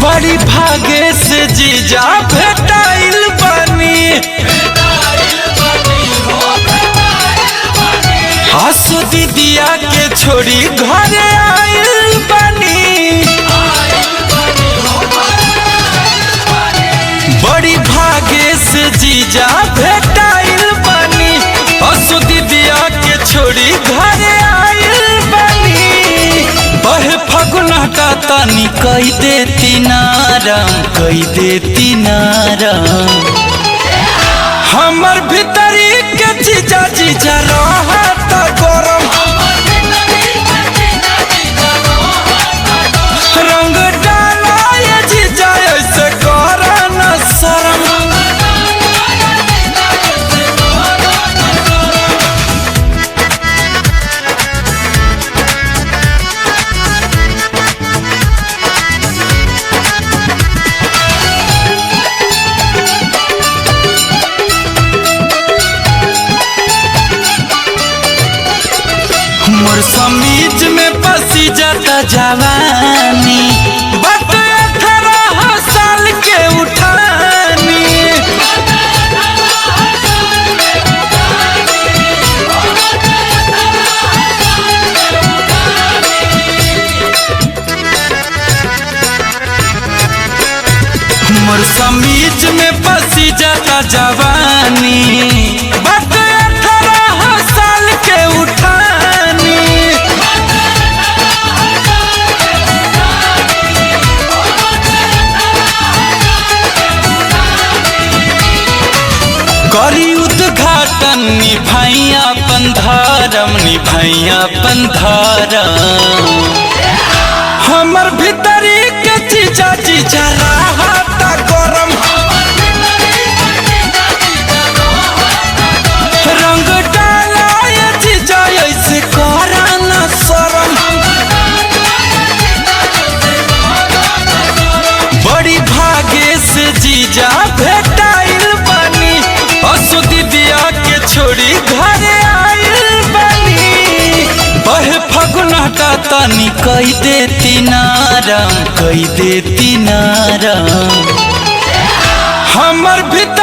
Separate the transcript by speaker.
Speaker 1: बड़ी भागे से जीजा भेटाइल बानी। आसो दीदिया के छोड़ी घरे आइल बानी। बड़ी भागे से जीजा भेटाइल बानी। आसो दीदिया के छोड़ी घरे आइल बानी। बहे फगुनहटा तनी कई देती नाराम, कई देती नाराम। हमर भीतरी के जीजा जीजा रहत गरम। रंग डाला ये जीजा ऐसे करा न शरम। मोर समीज में पसी जाता जवानी। बट 18 साल के उठानी। मोर समीज में पसी जाता जवानी। बट 18 साल के उठानी। करी उद्घाटन निभाई अपन धर्म, निभाई अपन धर्म। हमर भीतरी के जीजा जीजा रहत गरम। रंग डाला ये जीजा ऐसे करा न शरम। बड़ी भागे से जीजा भेटाइल बानी। असो दीदिया के छोड़ी घरे आइल बानी। बहे फगुनहटा तनी कई देती नाराम, कई देती नाराम। हमर भीतर